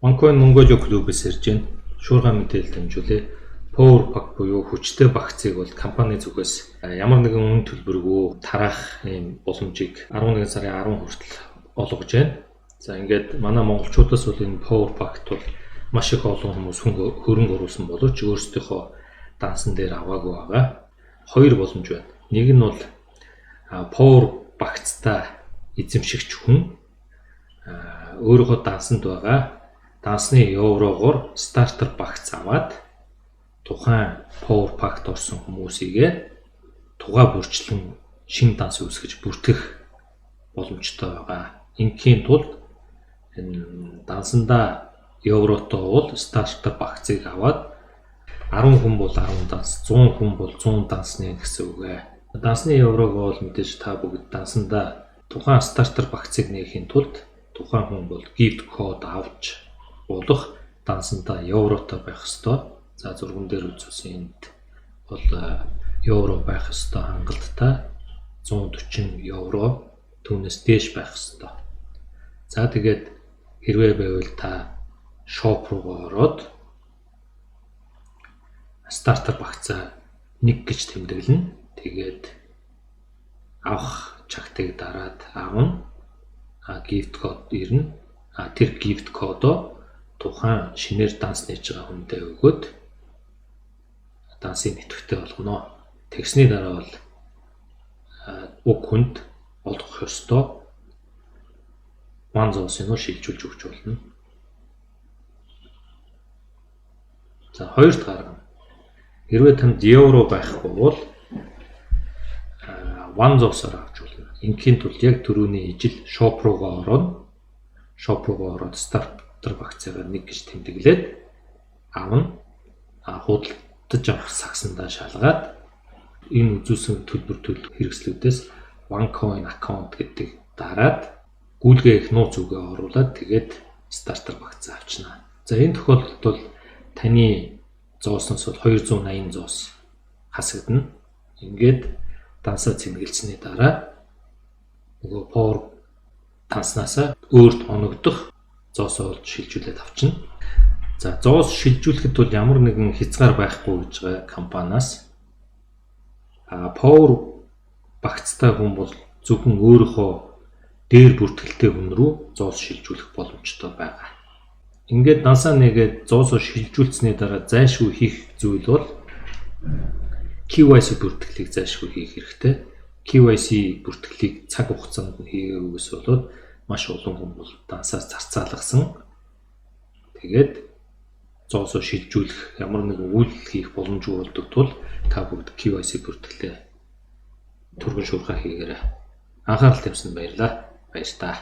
Онкойн Mongolia клубээс ирж байна. Шуургай мэдээлэл дамжуулъя. Power Pack буюу хүчтэй багцыг бол компани зүгээс ямар нэгэн үнэ төлбөргүй тараах ийм боломжийг 11 сарын 10 хүртэл олгож байна. За ингээд манай монголчуудаас бол энэ Power Pack-т бол маш их олон хүмүүс хөрөнгө оруулсан боловч өөрсдийнхөө дансан дээр аваагүй байгаа. Хоёр боломж байна. Нэг нь бол Power Pack-цтай эзэмшигч хүн өөрийнхөө дансанд байгаа дансны еврогоор стартер багц аваад тухайн Power Pack-т орсон хүмүүсийгээ тугаа бүрчлэн шинэ данс үүсгэж бүртгэх боломжтой байгаа. Ингийн тулд энэ дансанда евротоо бол стартер багцыг аваад 10 хүн бол 10 данс, 100 хүн бол 100 дансны гэсэн үг ээ. Дансны еврог бол мэдээж та бүгд дансанда тухайн стартер багцыг нээхийн тулд тухайн хүн бол gift code авч болох дансанда евротой байх ёстой. За зурган дээр үзүүлсэн энд бол евро байх ёстой хангалттай 140 евро түүнээс дээш байх ёстой. За тэгээд хэрвээ байвал та шоп руу ороод стартер багцаа 1 гэж тэмдэглэнэ. Тэгээд авах чагтыг дараад авна. Gift code ирнэ. Тэр gift code-оо тухайн шинээр данс нээж байгаа хүндээ өгөөд дансын нэвтрэгтэй болгоно. Тэгсний дараа бол уг хүнд олгох ёстой 100 шилжүүлж өгч болно. За хоёр дахь арга. Хэрвээ танд евро байхгүй бол 100-аар авч болно. Ингийн тулд яг түрүүний ижил шоп руугаа ороод стартер багцаагаар 1 гэж тэмдэглээд авна. Худалдаж авах сагсандаа шалгаад энэ үзүүлсэн төлбөр хэрэгслүүдээс OneCoin аккаунт гэдэг дараад гүйлгээ их нууц үгээ оруулаад тэгээд стартер багцаа авчна. За энэ тохиолдолд бол таны зоосноос бол 280 зоос хасагдана. Ингээд дансаа цэмгэлсэний дараа нөгөө Power данснасаа өөрт оногдох зоосоо шилжүүлээд авчна. За зоос шилжүүлэхэд бол ямар нэгэн хязгаар байхгүй гэж байгаа компаниас Power багцтай хүн бол зөвхөн өөрийнхөө дээр бүртгэлтэй хүн рүү зоос шилжүүлэх боломжтой байгаа. Ингээд дансаа нэгээд зоосоо шилжүүлсэний дараа зайлшгүй хийх зүйл бол KYC бүртгэлийг зайлшгүй хийх хэрэгтэй. KYC бүртгэлийг цаг хугацаанд хийгээгүйгээс болоод маш олон хүн бол дансаар зарцаалгасан. Тэгээд зоосоо шилжүүлэх ямар нэгэн үйл хийх боломжгүй болдог тул та бүгд KYC бүртгэлээ түргэн шуурхай хийгээрэй. Анхаарал тавьсанд баярлалаа. Баяр таа.